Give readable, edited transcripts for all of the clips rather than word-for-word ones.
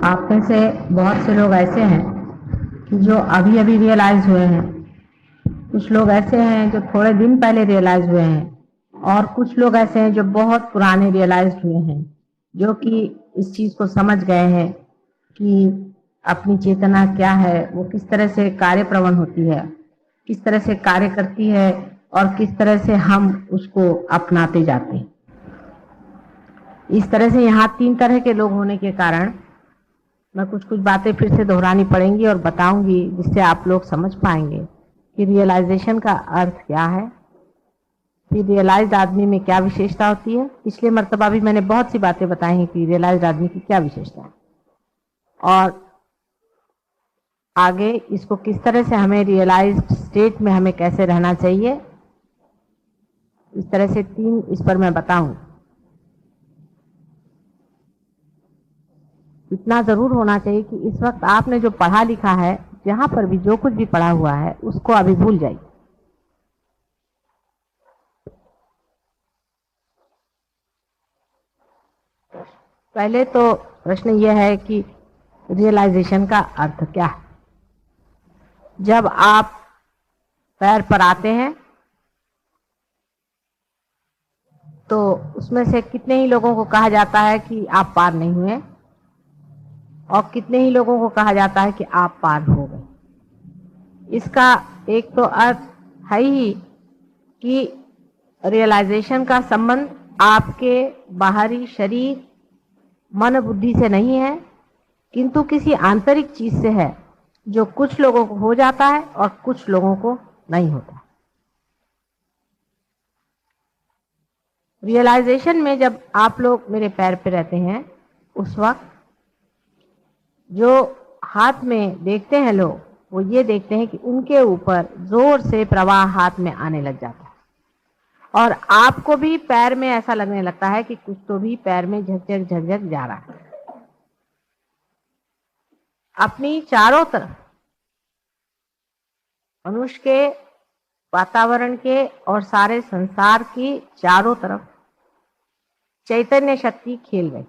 आप में से बहुत से लोग ऐसे हैं कि जो अभी अभी रियलाइज हुए हैं। कुछ लोग ऐसे हैं जो थोड़े दिन पहले रियलाइज हुए हैं और कुछ लोग ऐसे हैं जो बहुत पुराने रियलाइज हुए हैं, जो कि इस चीज को समझ गए हैं कि अपनी चेतना क्या है, वो किस तरह से कार्य प्रवण होती है, किस तरह से कार्य करती है और किस तरह से हम उसको अपनाते जाते हैं। इस तरह से यहाँ तीन तरह के लोग होने के कारण मैं कुछ कुछ बातें फिर से दोहरानी पड़ेंगी और बताऊंगी, जिससे आप लोग समझ पाएंगे कि रियलाइजेशन का अर्थ क्या है, फिर रियलाइज्ड आदमी में क्या विशेषता होती है। पिछले मर्तबा भी मैंने बहुत सी बातें बताई हैं कि रियलाइज्ड आदमी की क्या विशेषता है, और आगे इसको किस तरह से हमें रियलाइज्ड स्टेट में हमें कैसे रहना चाहिए, इस तरह से तीन इस पर मैं बताऊं। इतना जरूर होना चाहिए कि इस वक्त आपने जो पढ़ा लिखा है, जहां पर भी जो कुछ भी पढ़ा हुआ है, उसको अभी भूल जाइए। पहले तो प्रश्न यह है कि रियलाइजेशन का अर्थ क्या है। जब आप पैर पर आते हैं तो उसमें से कितने ही लोगों को कहा जाता है कि आप पार नहीं हुए, और कितने ही लोगों को कहा जाता है कि आप पार हो गए। इसका एक तो अर्थ है ही कि रियलाइजेशन का संबंध आपके बाहरी शरीर मन बुद्धि से नहीं है, किंतु किसी आंतरिक चीज से है, जो कुछ लोगों को हो जाता है और कुछ लोगों को नहीं होता। रियलाइजेशन में जब आप लोग मेरे पैर पे रहते हैं, उस वक्त जो हाथ में देखते हैं लोग, वो ये देखते हैं कि उनके ऊपर जोर से प्रवाह हाथ में आने लग जाता है, और आपको भी पैर में ऐसा लगने लगता है कि कुछ तो भी पैर में झकझक झकझक जा रहा है। अपनी चारों तरफ मनुष्य के, वातावरण के और सारे संसार की चारों तरफ चैतन्य शक्ति खेल रही,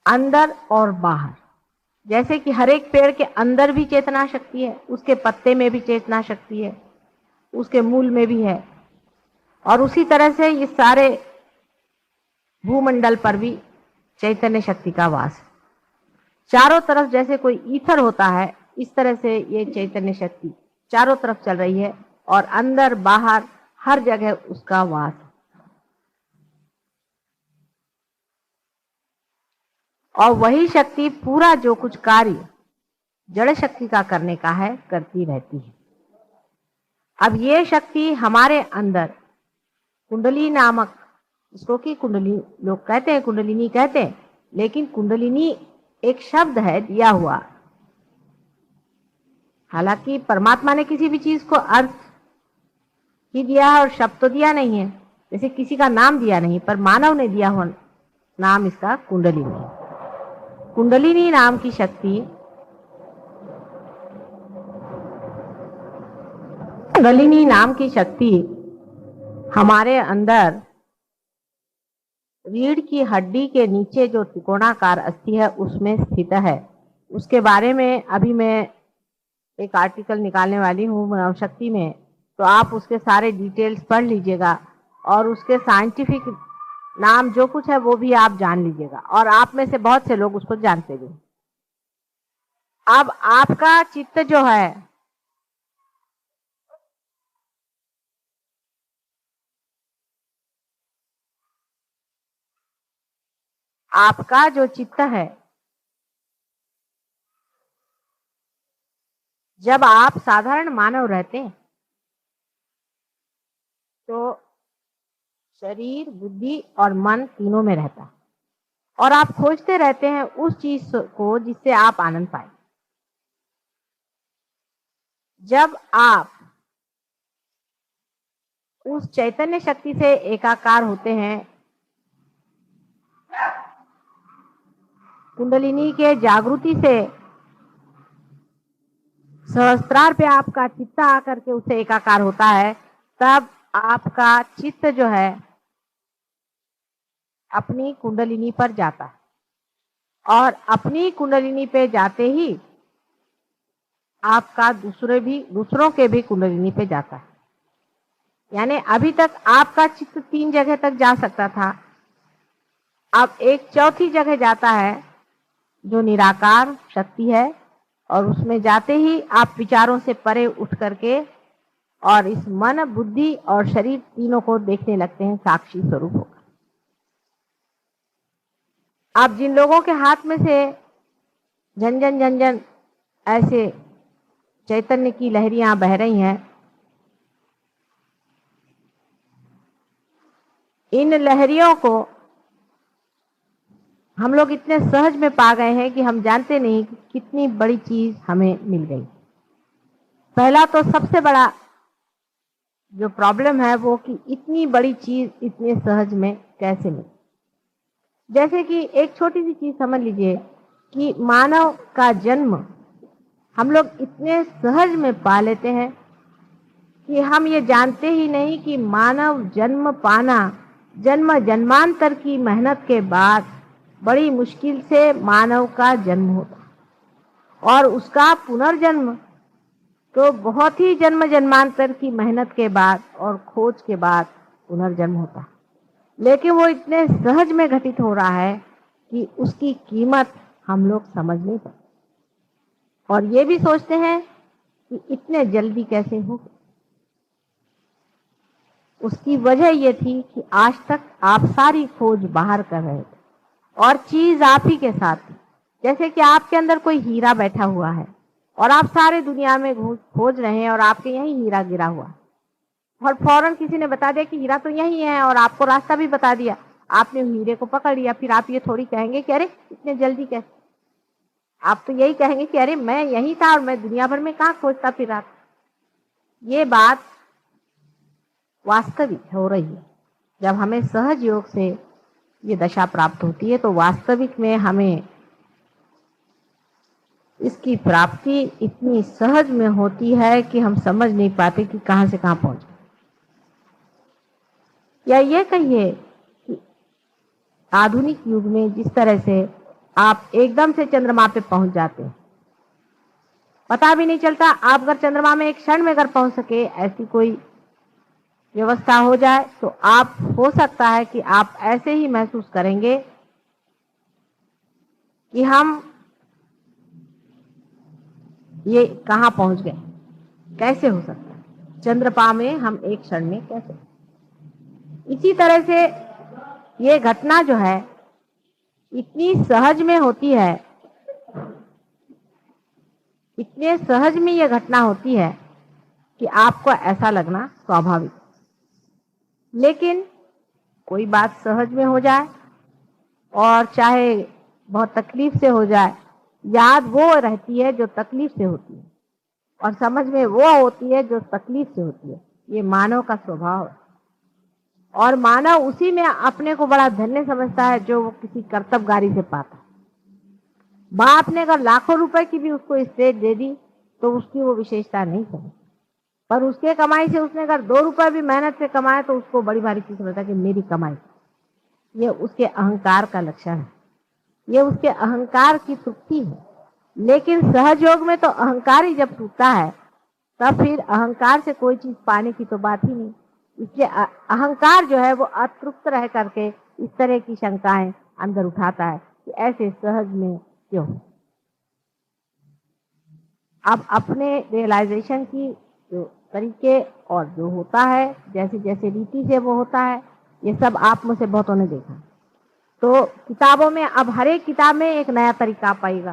अंदर और बाहर। जैसे कि हर एक पेड़ के अंदर भी चेतना शक्ति है, उसके पत्ते में भी चेतना शक्ति है, उसके मूल में भी है, और उसी तरह से ये सारे भूमंडल पर भी चैतन्य शक्ति का वास है। चारों तरफ जैसे कोई ईथर होता है, इस तरह से ये चैतन्य शक्ति चारों तरफ चल रही है, और अंदर बाहर हर जगह उसका वास है। और वही शक्ति पूरा जो कुछ कार्य जड़ शक्ति का करने का है, करती रहती है। अब ये शक्ति हमारे अंदर कुंडली नामक, इसको की कुंडली लोग कहते हैं, कुंडलिनी कहते हैं, लेकिन कुंडलिनी एक शब्द है दिया हुआ। हालांकि परमात्मा ने किसी भी चीज को अर्थ ही दिया है और शब्द तो दिया नहीं है, जैसे किसी का नाम दिया नहीं, पर मानव ने दिया हुआ नाम इसका कुंडलिनी। कुंडलिनी नाम की शक्ति, कुंडलिनी नाम की शक्ति हमारे अंदर रीढ़ की हड्डी के नीचे जो त्रिकोणाकार अस्थि है, उसमें स्थित है। उसके बारे में अभी मैं एक आर्टिकल निकालने वाली हूँ शक्ति में, तो आप उसके सारे डिटेल्स पढ़ लीजिएगा, और उसके साइंटिफिक नाम जो कुछ है वो भी आप जान लीजिएगा, और आप में से बहुत से लोग उसको जानते भी। अब आपका चित्त जो है, आपका जो चित्त है, जब आप साधारण मानव रहते हैं तो शरीर, बुद्धि और मन तीनों में रहता है, और आप खोजते रहते हैं उस चीज को जिससे आप आनंद पाए। जब आप उस चैतन्य शक्ति से एकाकार होते हैं, कुंडलिनी के जागृति से सहस्त्रार पे आपका चित्त आकर के उससे एकाकार होता है, तब आपका चित्त जो है अपनी कुंडलिनी पर जाता है। और अपनी कुंडलिनी पे जाते ही आपका दूसरों के भी कुंडलिनी पे जाता है। यानी अभी तक आपका चित्त 3 जगह तक जा सकता था, अब एक चौथी जगह जाता है जो निराकार शक्ति है, और उसमें जाते ही आप विचारों से परे उठ करके और इस मन, बुद्धि और शरीर तीनों को देखने लगते हैं साक्षी स्वरूप होकर। आप जिन लोगों के हाथ में से झंझन झंझन ऐसे चैतन्य की लहरियां बह रही हैं, इन लहरियों को हम लोग इतने सहज में पा गए हैं कि हम जानते नहीं कि कितनी बड़ी चीज हमें मिल गई। पहला तो सबसे बड़ा जो प्रॉब्लम है वो कि इतनी बड़ी चीज इतने सहज में कैसे मिली। जैसे कि एक छोटी सी चीज समझ लीजिए कि मानव का जन्म हम लोग इतने सहज में पा लेते हैं कि हम ये जानते ही नहीं कि मानव जन्म पाना जन्म जन्मांतर की मेहनत के बाद बड़ी मुश्किल से मानव का जन्म होता, और उसका पुनर्जन्म तो बहुत ही जन्म जन्मांतर की मेहनत के बाद और खोज के बाद पुनर्जन्म होता। लेकिन वो इतने सहज में घटित हो रहा है कि उसकी कीमत हम लोग समझ नहीं पाते, और ये भी सोचते हैं कि इतने जल्दी कैसे हो। उसकी वजह ये थी कि आज तक आप सारी खोज बाहर कर रहे थे और चीज आप ही के साथ थी। जैसे कि आपके अंदर कोई हीरा बैठा हुआ है और आप सारे दुनिया में खोज रहे हैं और आपके यही हीरा गिरा हुआ है, और फौरन किसी ने बता दिया कि हीरा तो यही है, और आपको रास्ता भी बता दिया, आपने हीरे को पकड़ लिया। फिर आप ये थोड़ी कहेंगे कि अरे इतने जल्दी कैसे। आप तो यही कहेंगे कि अरे मैं यही था और मैं दुनिया भर में कहाँ खोजता फिर रहा। ये बात वास्तविक हो रही है। जब हमें सहज योग से ये दशा प्राप्त होती है तो वास्तविक में हमें इसकी प्राप्ति इतनी सहज में होती है कि हम समझ नहीं पाते कि कहां से कहां पहुंचे। या ये कहिए कि आधुनिक युग में जिस तरह से आप एकदम से चंद्रमा पे पहुंच जाते हैं, पता भी नहीं चलता। आप अगर चंद्रमा में एक क्षण में अगर पहुंच सके, ऐसी कोई व्यवस्था हो जाए तो आप हो सकता है कि आप ऐसे ही महसूस करेंगे कि हम ये कहां पहुंच गए, कैसे हो सकता है चंद्रमा में हम एक क्षण में कैसे। इसी तरह से ये घटना जो है इतनी सहज में होती है, इतने सहज में ये घटना होती है कि आपको ऐसा लगना स्वाभाविक। लेकिन कोई बात सहज में हो जाए और चाहे बहुत तकलीफ से हो जाए, याद वो रहती है जो तकलीफ से होती है और समझ में वो होती है जो तकलीफ से होती है। ये मानव का स्वभाव है, और मानव उसी में अपने को बड़ा धन्य समझता है जो वो किसी कर्तव्यगारी से पाता है। बाप ने अगर लाखों रुपए की भी उसको स्टेज दे दी तो उसकी वो विशेषता नहीं समझ, पर उसके कमाई से उसने अगर 2 रुपए भी मेहनत से कमाए तो उसको बड़ी भारी चीज समझता है कि मेरी कमाई। ये उसके अहंकार का लक्षण है, ये उसके अहंकार की तृप्ति है। लेकिन सहयोग में तो अहंकार ही जब टूटता है तब फिर अहंकार से कोई चीज पाने की तो बात ही नहीं। इसलिए अहंकार जो है वो अतृप्त रह करके इस तरह की शंकाएं अंदर उठाता है कि ऐसे सहज में क्यों। अब अपने रियलाइजेशन की जो तरीके और जो होता है, जैसे जैसे रीति से वो होता है, ये सब आप मुझसे बहुतों ने देखा। तो किताबों में अब हर एक किताब में एक नया तरीका पाएगा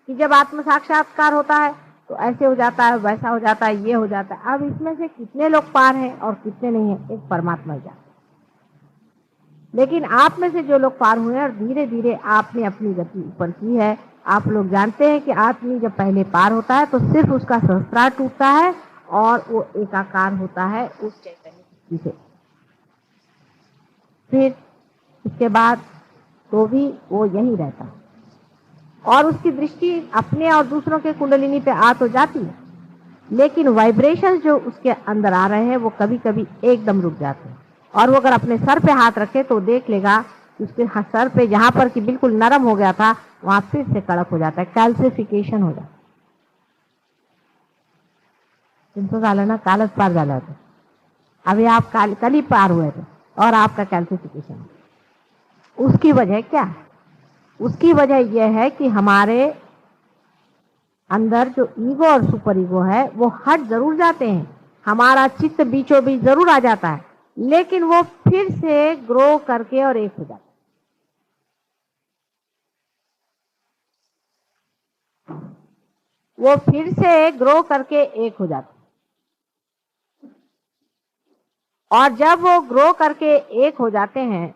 कि जब आत्म साक्षात्कार होता है तो ऐसे हो जाता है, वैसा हो जाता है, ये हो जाता है। अब इसमें से कितने लोग पार हैं और कितने नहीं है, एक परमात्मा ही जानता है। लेकिन आप में से जो लोग पार हुए हैं और धीरे धीरे आपने अपनी गति ऊपर की है, आप लोग जानते हैं कि आदमी जब पहले पार होता है तो सिर्फ उसका सहस्त्रार टूटता है और वो एकाकार होता है उस चैतन्य से। फिर इसके बाद तो भी वो यही रहता है और उसकी दृष्टि अपने और दूसरों के कुंडलिनी पे आ तो जाती है, लेकिन वाइब्रेशंस जो उसके अंदर आ रहे हैं वो कभी कभी एकदम रुक जाते हैं। और वो अगर अपने सर पे हाथ रखे तो देख लेगा उसके सर पे जहां पर कि बिल्कुल नरम हो गया था वहां फिर से कड़क हो जाता है, कैल्सिफिकेशन हो जाता है। तुमको ना कालच पार झाला था, अभी आप कल ही पार हुए थे और आपका कैल्सिफिकेशन। उसकी वजह क्या है? उसकी वजह यह है कि हमारे अंदर जो ईगो और सुपर ईगो है वो हट जरूर जाते हैं, हमारा चित्त बीचों बीच जरूर आ जाता है, लेकिन वो फिर से ग्रो करके और एक हो जाता है, वो फिर से ग्रो करके एक हो जाता है। और जब वो ग्रो करके एक हो जाते हैं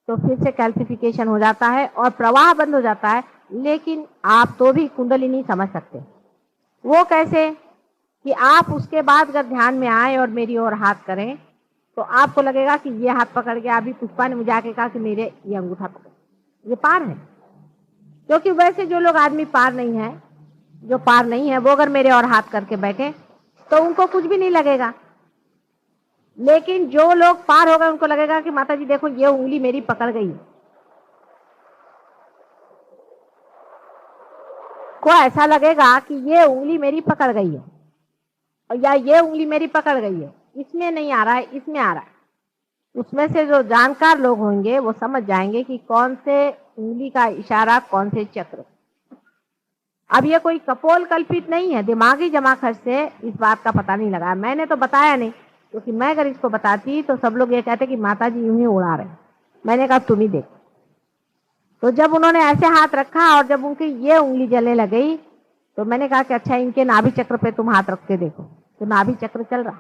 तो फिर से कैल्सिफिकेशन हो जाता है और प्रवाह बंद हो जाता है, लेकिन आप तो भी कुंडलिनी समझ सकते हैं। वो कैसे कि आप उसके बाद अगर ध्यान में आए और मेरी ओर हाथ करें तो आपको लगेगा कि ये हाथ पकड़ के, अभी पुष्पा ने मुझे आके कहा कि मेरे ये अंगूठा पकड़, ये पार है। क्योंकि वैसे जो लोग आदमी पार नहीं है, जो पार नहीं है, वो अगर मेरे और हाथ करके बैठे तो उनको कुछ भी नहीं लगेगा, लेकिन जो लोग पार हो गए उनको लगेगा कि माता जी देखो ये उंगली मेरी पकड़ गई है। को ऐसा लगेगा कि ये उंगली मेरी पकड़ गई है, या ये उंगली मेरी पकड़ गई है, इसमें नहीं आ रहा है, इसमें आ रहा है। उसमें से जो जानकार लोग होंगे वो समझ जाएंगे कि कौन से उंगली का इशारा, कौन से चक्र। अब ये कोई कपोल कल्पित नहीं है, दिमागी जमाखर्च से इस बात का पता नहीं लगा। मैंने तो बताया नहीं, क्योंकि मैं अगर इसको बताती तो सब लोग ये कहते कि माता जी यूं ही उड़ा रहे। मैंने कहा तुम ही देखो। तो जब उन्होंने ऐसे हाथ रखा और जब उनकी ये उंगली जलने लग गई तो मैंने कहा कि अच्छा इनके नाभि चक्र पे तुम हाथ रख के देखो, तो नाभि चक्र चल रहा।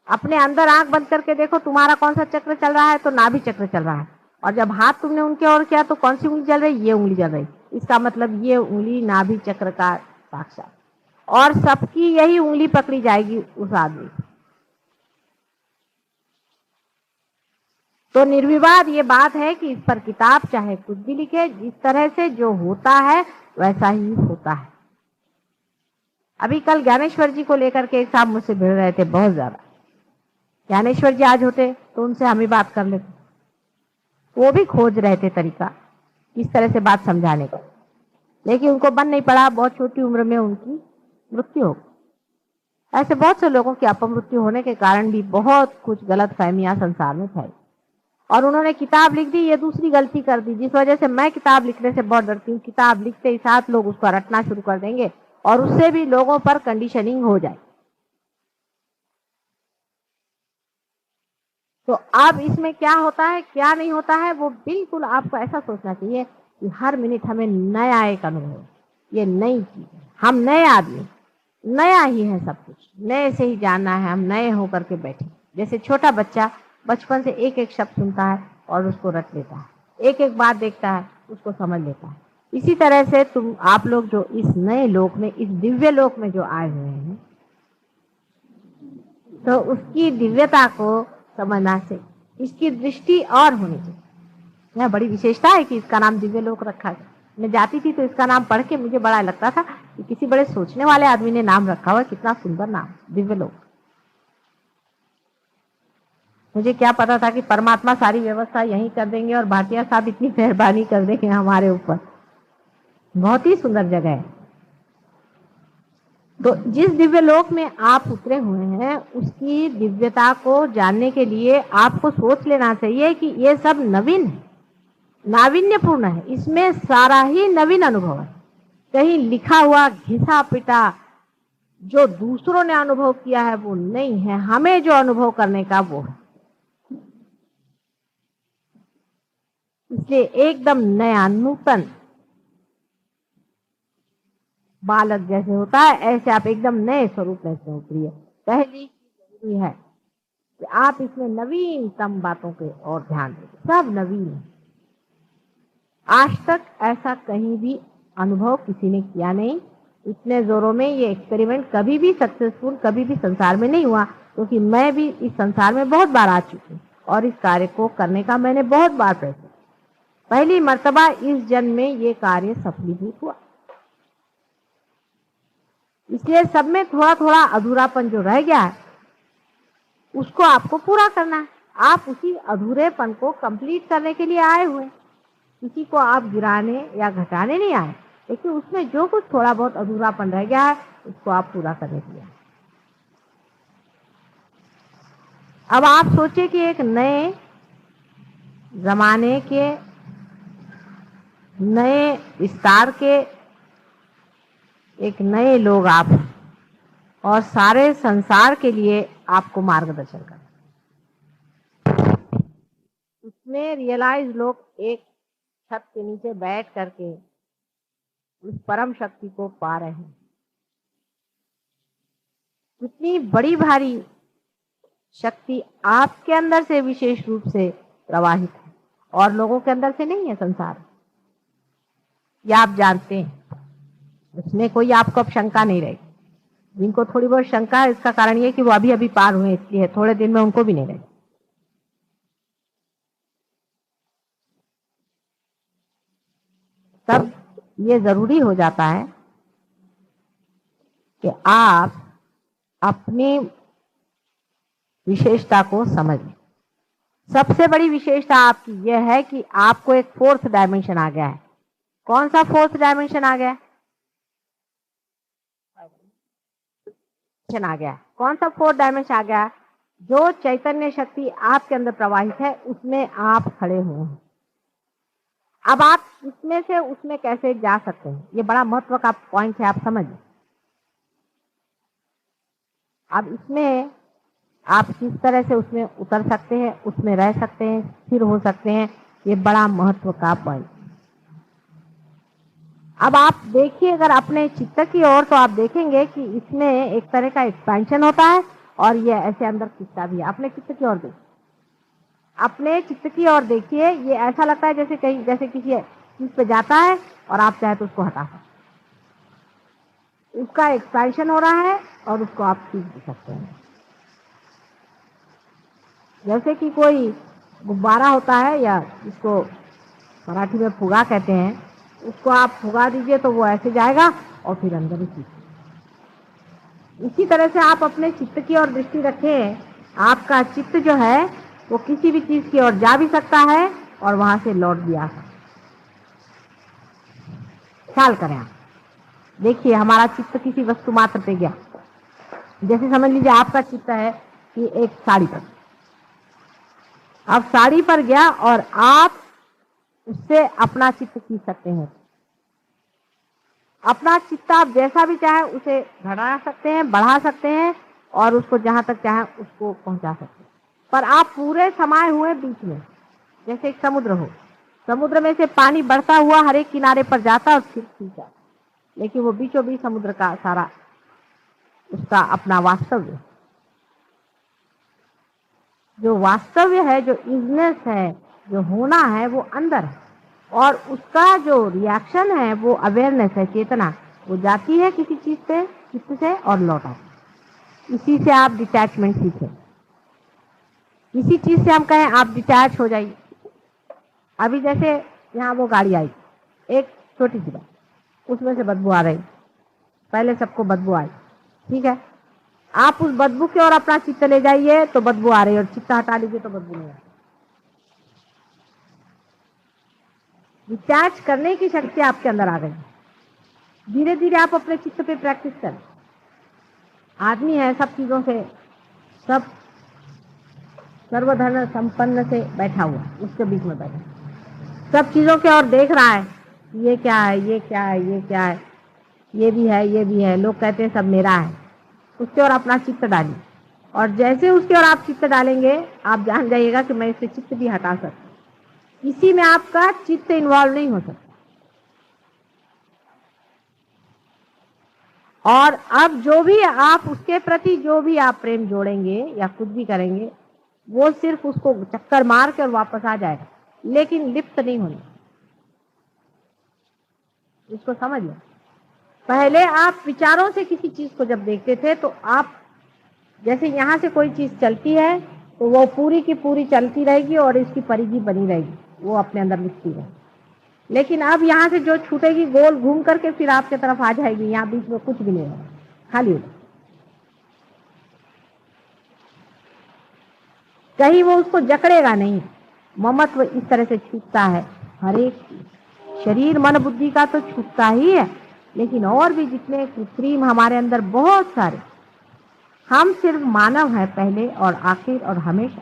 अपने अंदर आंख बंद करके देखो तुम्हारा कौन सा चक्र चल रहा है, तो नाभि चक्र चल रहा है। और जब हाथ तुमने उनके ओर किया तो कौन सी उंगली चल रही? ये उंगली चल रही। इसका मतलब ये उंगली नाभि चक्र का साक्षात, और सबकी यही उंगली पकड़ी जाएगी उस आदमी। तो निर्विवाद ये बात है कि इस पर किताब चाहे कुछ भी लिखे, जिस तरह से जो होता है वैसा ही होता है। अभी कल ज्ञानेश्वर जी को लेकर के एक साहब मुझसे भिड़ रहे थे बहुत ज्यादा। ज्ञानेश्वर जी आज होते तो उनसे हम ही बात कर लेते। वो भी खोज रहे थे तरीका किस तरह से बात समझाने का, लेकिन उनको बन नहीं पड़ा। बहुत छोटी उम्र में उनकी मृत्यु हो गई। ऐसे बहुत से लोगों की अपमृत्यु होने के कारण भी बहुत कुछ गलत फहमियां संसार में फैली, और उन्होंने किताब लिख दी। ये दूसरी गलती कर दी जिस वजह से मैं किताब लिखने से बहुत डरती हूँ। किताब लिखते ही साथ लोग उसको रटना शुरू कर देंगे और उससे भी लोगों पर कंडीशनिंग हो जाए। तो अब इसमें क्या होता है क्या नहीं होता है, वो बिल्कुल आपको ऐसा सोचना चाहिए कि हर मिनट हमें नया एक अनुभव, ये नई चीज है, हम नए आदमी, नया ही है सब कुछ, नए से ही जानना है, हम नए होकर के बैठे। जैसे छोटा बच्चा बचपन से एक एक शब्द सुनता है और उसको रट लेता है, एक एक बात देखता है उसको समझ लेता है। इसी तरह से आप लोग जो इस नए लोक में, इस दिव्य लोक में जो आए हुए हैं, तो उसकी दिव्यता को समझना से इसकी दृष्टि और होनी चाहिए। यह बड़ी विशेषता है कि इसका नाम दिव्य लोक रखा है। मैं जाती थी तो इसका नाम पढ़ के मुझे बड़ा लगता था कि किसी बड़े सोचने वाले आदमी ने नाम रखा हुआ, कितना सुंदर नाम, दिव्य लोक। मुझे क्या पता था कि परमात्मा सारी व्यवस्था यहीं कर देंगे और भाटिया साहब इतनी मेहरबानी कर देंगे हमारे ऊपर। बहुत ही सुंदर जगह है। तो जिस दिव्य लोक में आप उतरे हुए हैं उसकी दिव्यता को जानने के लिए आपको सोच लेना चाहिए कि ये सब नवीन है, नाविन्यपूर्ण है, इसमें सारा ही नवीन अनुभव है। कहीं लिखा हुआ घिसा पिटा जो दूसरों ने अनुभव किया है वो नहीं है, हमें जो अनुभव करने का वो है। इसलिए एकदम नया, नूतन, बालक जैसे होता है ऐसे आप एकदम नए स्वरूप में से उतरिए। पहली जरूरी है कि आप इसमें नवीनतम बातों के और ध्यान दें। सब नवीन है। आज तक ऐसा कहीं भी अनुभव किसी ने किया नहीं। इतने जोरों में ये एक्सपेरिमेंट कभी भी सक्सेसफुल कभी भी संसार में नहीं हुआ, क्योंकि मैं भी इस संसार में बहुत बार आ चुकी हूँ और इस कार्य को करने का मैंने बहुत बार प्रयास किया। पहली मर्तबा इस जन्म में ये कार्य सफलीभूत हुआ। इसलिए सब में थोड़ा थोड़ा अधूरापन जो रह गया है उसको आपको पूरा करना है। आप उसी अधूरेपन को कंप्लीट करने के लिए आए हुए, किसी को आप गिराने या घटाने नहीं आए, लेकिन उसमें जो कुछ थोड़ा बहुत अधूरापन रह गया है उसको आप पूरा करने के लिए। अब आप सोचिए कि एक नए जमाने के, नए विस्तार के एक नए लोग आप, और सारे संसार के लिए आपको मार्गदर्शन कर, उसमें रियलाइज लोग एक छत के नीचे बैठ करके उस परम शक्ति को पा रहे हैं। कितनी बड़ी भारी शक्ति आपके अंदर से विशेष रूप से प्रवाहित है और लोगों के अंदर से नहीं है संसार, या आप जानते हैं। उसमें कोई आपको अब शंका नहीं रहेगी। जिनको थोड़ी बहुत शंका है इसका कारण ये कि वो अभी अभी पार हुए, इसलिए थोड़े दिन में उनको भी नहीं रहेगी। तब ये जरूरी हो जाता है कि आप अपनी विशेषता को समझें। सबसे बड़ी विशेषता आपकी यह है कि आपको एक फोर्थ डायमेंशन आ गया है। कौन सा फोर्थ डायमेंशन आ गया? आ गया। कौन सा फोर्थ डायमेंशन आ गया? जो चैतन्य शक्ति आपके अंदर प्रवाहित है उसमें आप खड़े हुए हैं। अब आप इसमें से उसमें कैसे जा सकते हैं, ये बड़ा महत्व का पॉइंट है, आप समझिए। अब इसमें आप किस तरह से उसमें उतर सकते हैं, उसमें रह सकते हैं, स्थिर हो सकते हैं, ये बड़ा महत्व का पॉइंट। अब आप देखिए, अगर अपने चित्त की ओर, तो आप देखेंगे कि इसमें एक तरह का एक्सपेंशन होता है और ये ऐसे अंदर खिंचता भी है। अपने चित्त की ओर देखिए, अपने चित्त की ओर देखिए, ये ऐसा लगता है जैसे कहीं, जैसे किसी चीज पे जाता है और आप चाहे तो उसको हटा सकते, उसका एक्सपेंशन हो रहा है और उसको आप खींच भी सकते हैं। जैसे कि कोई गुब्बारा होता है, या इसको मराठी में फुगा कहते हैं, उसको आप फुगा दीजिए तो वो ऐसे जाएगा और फिर अंदर ही खींच। इसी तरह से आप अपने चित्त की ओर दृष्टि रखें। आपका चित्त जो है वो किसी भी चीज की ओर जा भी सकता है और वहां से लौट भी आ सकता है। ख्याल करें आप, देखिए हमारा चित्त किसी वस्तु मात्र पे गया। जैसे समझ लीजिए आपका चित्त है कि एक साड़ी पर, अब साड़ी पर गया और आप उससे अपना चित्त खींच सकते हैं। अपना चित्त आप जैसा भी चाहे उसे घटा सकते हैं, बढ़ा सकते हैं और उसको जहां तक चाहे उसको पहुंचा सकते हैं। पर आप पूरे समाये हुए बीच में, जैसे एक समुद्र हो, समुद्र में से पानी बढ़ता हुआ हर एक किनारे पर जाता और फिर खींचा, लेकिन वो बीचों बीच समुद्र का सारा उसका अपना वास्तव्य, जो वास्तव्य है, जो इजनेस है, जो होना है, वो अंदर है। और उसका जो रिएक्शन है वो अवेयरनेस है, चेतना। वो जाती है किसी चीज पे चित्त से और लौट आती है। इसी से आप डिटैचमेंट सीखें। किसी चीज से हम कहें आप डिटैच हो जाइए। अभी जैसे यहाँ वो गाड़ी आई, एक छोटी सी बात, उसमें से बदबू आ रही, पहले सबको बदबू आई, ठीक है, आप उस बदबू की ओर अपना चित्त ले जाइए तो बदबू आ रही है, और चित्त हटा लीजिए तो बदबू नहीं आ रही। डिटैच करने की शक्ति आपके अंदर आ गई। धीरे धीरे आप अपने चित्त पे प्रैक्टिस करें। आदमी है सब चीजों से, सब सर्वधर्म संपन्न से बैठा हुआ, उसके बीच में बैठा, सब चीजों की ओर देख रहा है, ये क्या है, ये क्या है, ये क्या है, ये भी है, ये भी है, लोग कहते हैं सब मेरा है। उसके ओर अपना चित्त डालिए, और जैसे उसके ओर आप चित्त डालेंगे आप जान जाइएगा कि मैं इससे चित्त भी हटा सकता। इसी में आपका चित्त इन्वॉल्व नहीं हो सकता। और अब जो भी आप उसके प्रति, जो भी आप प्रेम जोड़ेंगे या कुछ भी करेंगे, वो सिर्फ उसको चक्कर मार कर वापस आ जाएगा, लेकिन लिप्त नहीं होने। इसको समझ लो। पहले आप विचारों से किसी चीज को जब देखते थे तो आप, जैसे यहाँ से कोई चीज चलती है तो वो पूरी की पूरी चलती रहेगी और इसकी परिधि बनी रहेगी, वो अपने अंदर लिखती रहेगी। लेकिन अब यहाँ से जो छूटेगी गोल घूम करके फिर आपके तरफ आ जाएगी, यहाँ बीच में कुछ भी नहीं होगा, खाली होगा। कहीं वो उसको जकड़ेगा नहीं। ममत्व इस तरह से छूटता है हर एक शरीर मन बुद्धि का तो छूटता ही है, लेकिन और भी जितने कृत्रिम हमारे अंदर बहुत सारे, हम सिर्फ मानव हैं पहले और आखिर और हमेशा।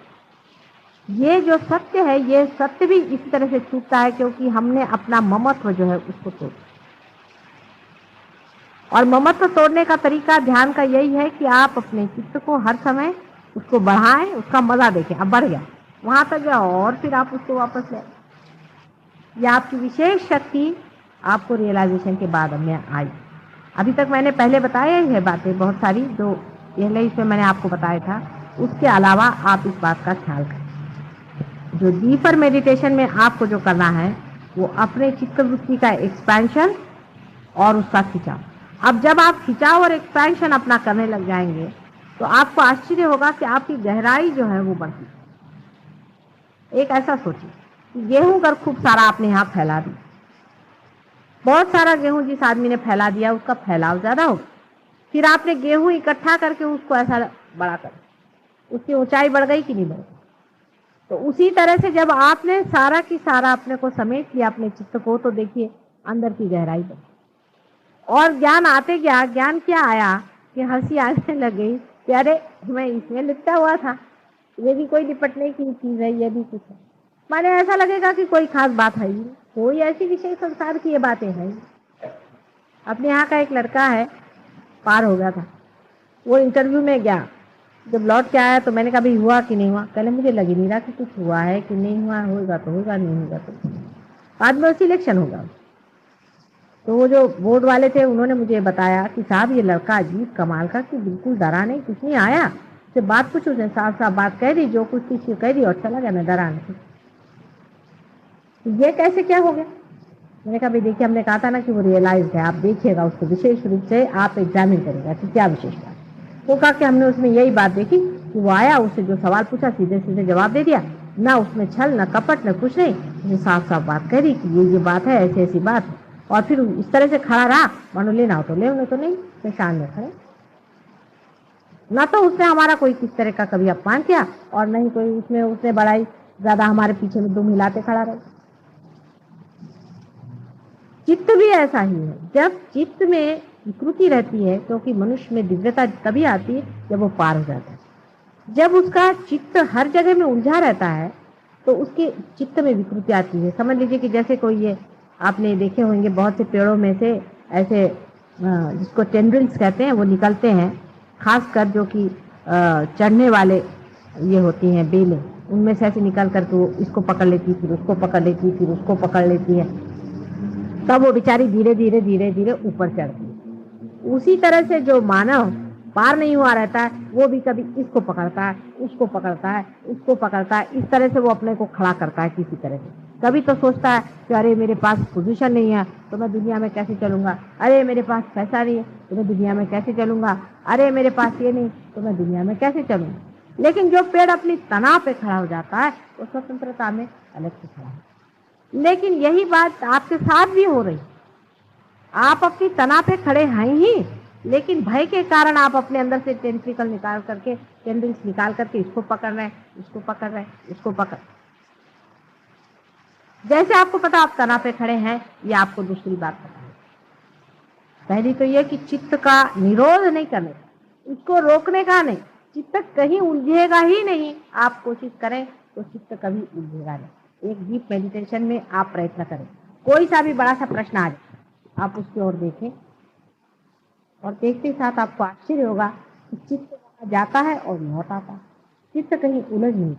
ये जो सत्य है, ये सत्य भी इस तरह से छूटता है क्योंकि हमने अपना ममत्व जो है उसको तोड़। और ममत्व तोड़ने का तरीका ध्यान का यही है कि आप अपने चित्त को हर समय उसको बढ़ाएं, उसका मजा देखें। अब बढ़ गया, वहां तक गया और फिर आप उसको वापस ले। ये आपकी विशेष शक्ति आपको रियलाइजेशन के बाद में आई। अभी तक मैंने पहले बताया ही है बातें बहुत सारी, जो पहले इसमें मैंने आपको बताया था। उसके अलावा आप इस बात का ख्याल करें, जो डीपर मेडिटेशन में आपको जो करना है वो अपने चित्तवृत्ति का एक्सपेंशन और उसका खिंचाव। अब जब आप खिंचाव और एक्सपेंशन अपना करने लग जाएंगे तो आपको आश्चर्य होगा कि आपकी गहराई जो है वो बढ़ती है। एक ऐसा सोचिए कि गेहूं अगर खूब सारा आपने यहाँ फैला दिया, बहुत सारा गेहूं जिस आदमी ने फैला दिया उसका फैलाव ज्यादा होगा। फिर आपने गेहूं इकट्ठा करके उसको ऐसा बड़ा कर, उसकी ऊंचाई बढ़ गई कि नहीं बढ़ गई? तो उसी तरह से जब आपने सारा की सारा अपने को समेट लिया अपने चित्त को, तो देखिए अंदर की गहराई बढ़ी और ज्ञान आते गया। ज्ञान क्या आया कि हंसी आने लग गई कि अरे मैं इसमें लिपटा हुआ था, ये भी कोई निपटने की चीज है, ये भी कुछ है। माने ऐसा लगेगा कि कोई खास बात है ही, कोई ऐसी विषय संसार की ये बातें हैं। अपने यहाँ का एक लड़का है, पार हो गया था, वो इंटरव्यू में गया, जब लौट के आया तो मैंने कहा भाई हुआ कि नहीं हुआ? कहले मुझे लग ही नहीं रहा कि कुछ हुआ है कि नहीं हुआ, होगा तो होगा, नहीं होगा तो। बाद में सिलेक्शन होगा। तो वो जो बोर्ड वाले थे उन्होंने मुझे बताया कि साहब ये लड़का अजीब कमाल का, कि बिल्कुल डरा नहीं, कुछ नहीं आया, उससे बात कुछ, उसने साफ साफ बात कह दी, जो कुछ थी कह दी और चला गया, मैं डरा नहीं। ये कैसे क्या हो गया? मैंने कहा भाई देखिए, हमने कहा था ना कि वो रियलाइज है, आप देखिएगा उसको विशेष रूप से आप एग्जामिन करेगा कि क्या विशेषता है। वो कहा कि हमने उसमें यही बात देखी कि वो आया, उससे जो सवाल पूछा सीधे सीधे जवाब दे दिया, ना उसमें छल न कपट न कुछ नहीं, उसने साफ साफ बात कह दी कि ये बात है, ऐसी ऐसी बात है। और फिर इस तरह से खड़ा रहा, मानो लेना हो तो ले, उन्हें तो नहीं, परेशान में खड़े। ना तो उसने हमारा कोई किस तरह का कभी अपमान किया और नहीं कोई उसमें उसने बड़ाई ज्यादा हमारे पीछे में दुम हिलाते खड़ा रहे। चित्त भी ऐसा ही है, जब चित्त में विकृति रहती है, क्योंकि मनुष्य में दिव्यता तभी आती है जब वो पार हो जाता है। जब उसका चित्त हर जगह में उलझा रहता है तो उसके चित्त में विकृति आती है। समझ लीजिए कि जैसे कोई, ये आपने देखे होंगे बहुत से पेड़ों में से ऐसे जिसको टेंड्रिल्स कहते हैं वो निकलते हैं, खासकर जो कि चढ़ने वाले ये होती हैं बेलें, उनमें से ऐसे निकल करके वो इसको पकड़ लेती, फिर उसको पकड़ लेती, फिर उसको पकड़ लेती है, तब वो बेचारी धीरे धीरे धीरे धीरे ऊपर चढ़ती है। उसी तरह से जो मानव पार नहीं हुआ रहता है, वो भी कभी इसको पकड़ता है, उसको पकड़ता है, उसको पकड़ता है, इस तरह से वो अपने को खड़ा करता है किसी तरह से। कभी तो सोचता है कि अरे मेरे पास पोजीशन नहीं है तो मैं दुनिया में कैसे चलूंगा, अरे मेरे पास पैसा नहीं है तो मैं दुनिया में कैसे चलूंगा, अरे मेरे पास ये नहीं तो मैं दुनिया में कैसे चलूंगा। लेकिन जो पेड़ अपनी तना पे खड़ा हो जाता है वो स्वतंत्रता में अलग से खड़ा है। लेकिन यही बात आपके साथ भी हो रही, आप अपनी तना पे खड़े हैं ही, लेकिन भय के कारण आप अपने अंदर से टेंट्रिकल निकाल करके, टेंड्रिल्स निकाल करके इसको पकड़ रहे हैं, इसको पकड़ रहे हैं, इसको पकड़। जैसे आपको पता आप तना पे खड़े हैं, ये आपको दूसरी बात पता है। पहली तो ये कि चित्त का निरोध नहीं करने का, उसको रोकने का नहीं, चित्त कहीं उलझेगा ही नहीं। आप कोशिश करें तो चित्त कभी उलझेगा नहीं। एक डीप मेडिटेशन में आप प्रयत्न करें, कोई सा भी बड़ा सा प्रश्न आ जाए आप उसकी ओर देखें और देखते साथ आपको आश्चर्य होगा कि चित्त जाता है और लौट आता है, चित्त कहीं उलझ नहीं।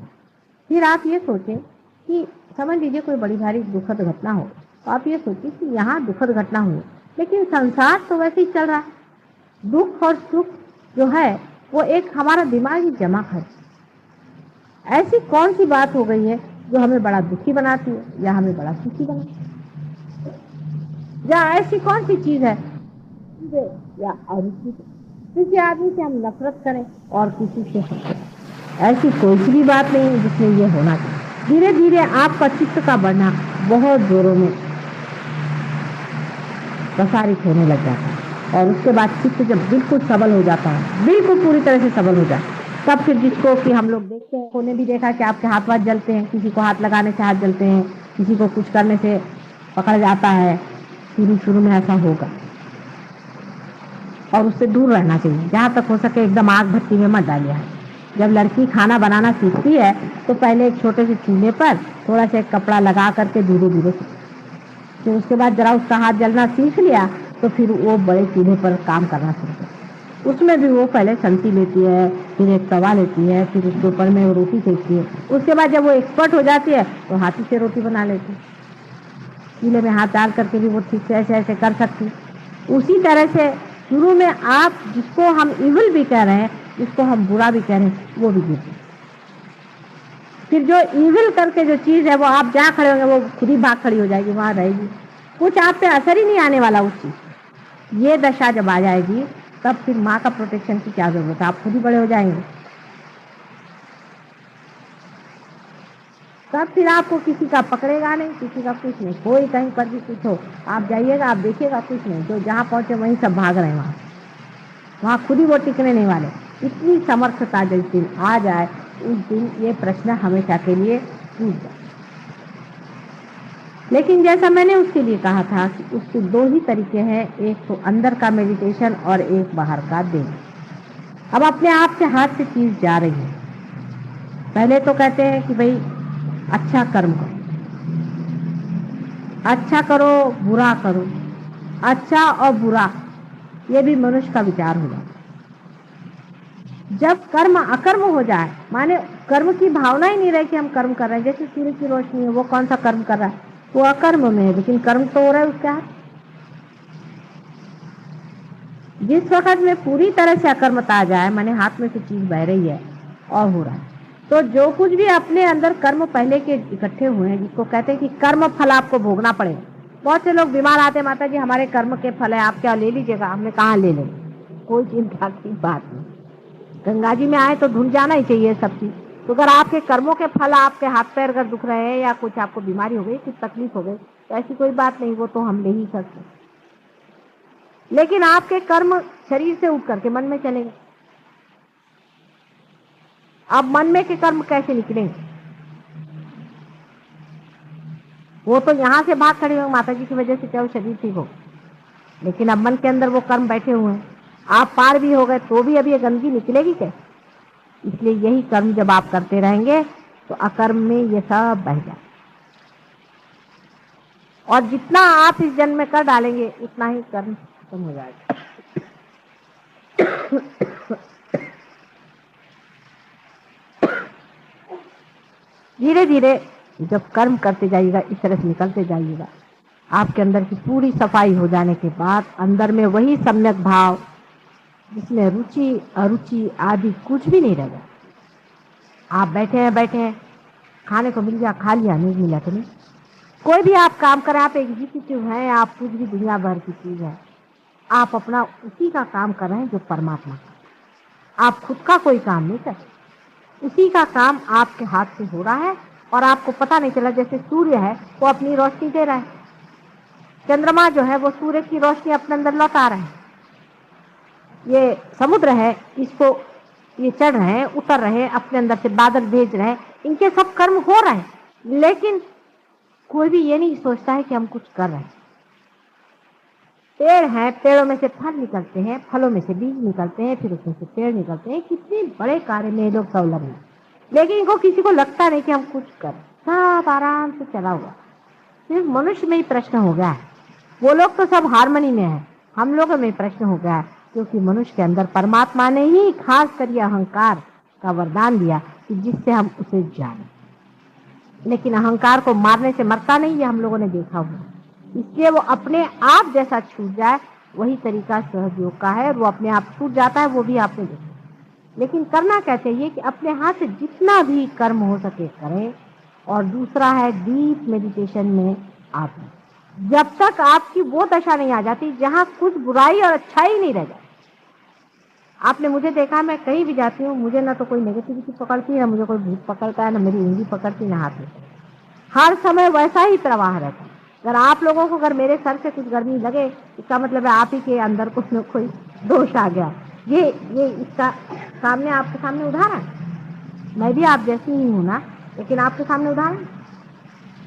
फिर आप ये सोचें कि समझ लीजिए कोई बड़ी भारी दुखद घटना हो, तो आप ये सोचिए कि यहाँ दुखद घटना हुई, लेकिन संसार तो वैसे ही चल रहा है। दुख और सुख जो है वो एक हमारा दिमागी जमा खर्च। ऐसी कौन सी बात हो गई है जो हमें बड़ा दुखी बनाती है या हमें बड़ा सुखी बनाती है, या ऐसी कौन सी चीज है या अरुचि, किसी आदमी से हम नफरत करें और किसी से ऐसी कोई सी भी बात नहीं है जिसमें ये होना चाहिए। धीरे धीरे आपका चित्त का बढ़ना बहुत जोरों में प्रसारित होने लग जाता है और उसके बाद चित्त जब बिल्कुल सबल हो जाता है, बिल्कुल पूरी तरह से सबल हो जाता है, तब फिर जिसको कि हम लोग देखते हैं, उन्होंने भी देखा कि आपके हाथ वाथ जलते हैं, किसी को हाथ लगाने से हाथ जलते हैं, किसी को कुछ करने से पकड़ जाता है, शुरू शुरू में ऐसा होगा और उससे दूर रहना चाहिए। जहाँ तक हो सके एकदम आग भट्टी में मत डालिए। जब लड़की खाना बनाना सीखती है तो पहले एक छोटे से चूल्हे पर थोड़ा सा एक कपड़ा लगा करके धीरे धीरे, फिर उसके बाद जरा उसका हाथ जलना सीख लिया तो फिर वो बड़े चूल्हे पर काम करना शुरू करती है। उसमें भी वो पहले संती लेती है, फिर एक तवा लेती है, फिर उसके ऊपर में वो रोटी सेकती है। उसके बाद जब वो एक्सपर्ट हो जाती है तो हाथी से रोटी बना लेती है, चूल्हे में हाथ डाल करके भी वो ठीक से ऐसे ऐसे कर सकती। उसी तरह से शुरू में आप जिसको हम इविल भी कह रहे हैं, जिसको हम बुरा भी कह रहे हैं, वो भी गिरती। फिर जो इविल करके जो चीज है वो आप जहाँ खड़े होंगे वो खुद ही भाग खड़ी हो जाएगी, वहां रहेगी, कुछ आप पे असर ही नहीं आने वाला उस चीज। ये दशा जब आ जाएगी तब फिर माँ का प्रोटेक्शन की क्या जरूरत है, आप खुद ही बड़े हो जाएंगे। तब फिर आपको किसी का पकड़ेगा नहीं, किसी का कुछ नहीं, कोई कहीं पर भी कुछ हो आप जाइएगा, आप देखिएगा कुछ नहीं, जो जहाँ पहुंचे वहीं सब भाग रहे हैं, वहाँ खुद ही वो टिकने नहीं वाले। इतनी समर्थता जिस दिन आ जाए उस दिन ये प्रश्न हमेशा के लिए टूट जाए। लेकिन जैसा मैंने उसके लिए कहा था कि उसके दो ही तरीके हैं, एक तो अंदर का मेडिटेशन और एक बाहर का देना। अब अपने आप से हाथ से चीज जा रही है, पहले तो कहते हैं कि भाई अच्छा कर्म करो, अच्छा करो बुरा करो, अच्छा और बुरा ये भी मनुष्य का विचार होगा। जब कर्म अकर्म हो जाए, माने कर्म की भावना ही नहीं रहे कि हम कर्म कर रहे हैं, जैसे सूर्य की रोशनी है, वो कौन सा कर्म कर रहा है, वो अकर्म में है, लेकिन कर्म तो हो रहा है उसके हाथ। जिस वक्त में पूरी तरह से अकर्मता आ जाए, माने हाथ में से चीज बह रही है और हो रहा है, तो जो कुछ भी अपने अंदर कर्म पहले के इकट्ठे हुए हैं, जिसको कहते हैं कि कर्म फल आपको भोगना पड़ेगा। बहुत से लोग बीमार आते हैं, माता जी हमारे कर्म के फल है, आप क्या ले लीजिएगा, हमने कहा ले लेंगे, कोई चिंता की बात नहीं। गंगा जी में आए तो धुल जाना ही चाहिए सब चीज। तो अगर आपके कर्मों के फल, आपके हाथ पैर अगर दुख रहे हैं या कुछ आपको बीमारी हो गई, कुछ तकलीफ हो गई, तो ऐसी कोई बात नहीं, वो तो हम ले ही सकते। लेकिन आपके कर्म शरीर से उठ करके मन में चलेंगे। अब मन में के कर्म कैसे निकलेंगे, वो तो यहाँ से भाग खड़े होंगे माता जी की वजह से, चाहे शरीर ठीक हो, लेकिन अब मन के अंदर वो कर्म बैठे हुए हैं। आप पार भी हो गए तो भी अब ये गंदगी निकलेगी क्या? इसलिए यही कर्म जब आप करते रहेंगे तो अकर्म में ये सब बह जाए, और जितना आप इस जन्म में कर डालेंगे उतना ही कर्म खत्म हो जाएगा। धीरे धीरे जब कर्म करते जाइएगा, इस तरह से निकलते जाइएगा, आपके अंदर की पूरी सफाई हो जाने के बाद अंदर में वही सम्यक भाव, जिसमें रुचि अरुचि आदि कुछ भी नहीं रहेगा। आप बैठे हैं, खाने को मिल गया खा लिया, नहीं मिला तो नहीं। कोई भी आप काम करें, आप एग्जीक्यूटिव हैं, आप कुछ भी दुनिया भर की चीज है, आप अपना उसी का काम कर रहे हैं जो परमात्मा का। आप खुद का कोई काम नहीं कर, उसी का काम आपके हाथ से हो रहा है और आपको पता नहीं चला। जैसे सूर्य है वो अपनी रोशनी दे रहा है, चंद्रमा जो है वो सूर्य की रोशनी अपने अंदर लौटा रहा है, ये समुद्र है इसको ये चढ़ रहे हैं उतर रहे हैं, अपने अंदर से बादल भेज रहे हैं, इनके सब कर्म हो रहे हैं, लेकिन कोई भी ये नहीं सोचता है कि हम कुछ कर रहे हैं। पेड़ हैं, पेड़ों में से फल निकलते हैं, फलों में से बीज निकलते हैं, फिर उसमें से पेड़ निकलते हैं, कितने बड़े कार्य में लोग संलग्न हैं, लेकिन इनको किसी को लगता नहीं कि हम कुछ कर, सब आराम से चला हुआ। सिर्फ मनुष्य में ही प्रश्न हो गया है, वो लोग तो सब हारमोनी में है, हम लोगों में प्रश्न हो गया है, क्योंकि मनुष्य के अंदर परमात्मा ने ही खास कर अहंकार का वरदान दिया कि जिससे हम उसे जाने। लेकिन अहंकार को मारने से मरता नहीं, ये हम लोगों ने देखा हुआ, इसलिए वो अपने आप जैसा छूट जाए वही तरीका सहयोग का है, वो अपने आप छूट जाता है, वो भी आपने देखा। लेकिन करना क्या चाहिए कि अपने हाथ से जितना भी कर्म हो सके करें, और दूसरा है डीप मेडिटेशन में आप, जब तक आपकी वो दशा नहीं आ जाती जहां कुछ बुराई और अच्छाई नहीं रह जाती। आपने मुझे देखा, मैं कहीं भी जाती हूँ, मुझे ना तो कोई नेगेटिविटी पकड़ती है, ना मुझे कोई भूत पकड़ता है, ना मेरी उंगली पकड़ती, ना हाथ में, हर समय वैसा ही प्रवाह रहता है। अगर आप लोगों को अगर मेरे सर से कुछ गर्मी लगे, इसका मतलब है आप ही के अंदर कुछ न कोई दोष आ गया। ये इसका सामने, आपके सामने उदाहरण, मैं भी आप जैसी ही हूँ ना, लेकिन आपके सामने उदाहरण।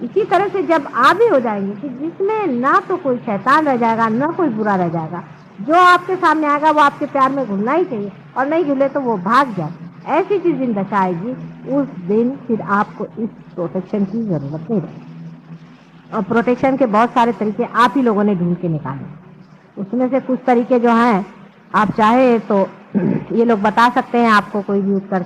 इसी तरह से जब आप भी हो जाएंगे कि जिसमें ना तो कोई शैतान रह जाएगा, ना कोई बुरा रह जाएगा, जो आपके सामने आएगा वो आपके प्यार में घुलना ही चाहिए, और नहीं घुले तो वो भाग जाए, ऐसी चीज दिन दशा आएगी, उस दिन फिर आपको इस प्रोटेक्शन की जरूरत नहीं रहेगी। और प्रोटेक्शन के बहुत सारे तरीके आप ही लोगों ने ढूंढ के निकाले। उसमें से कुछ तरीके जो हैं, आप चाहे तो ये लोग बता सकते हैं आपको, कोई भी उत्तर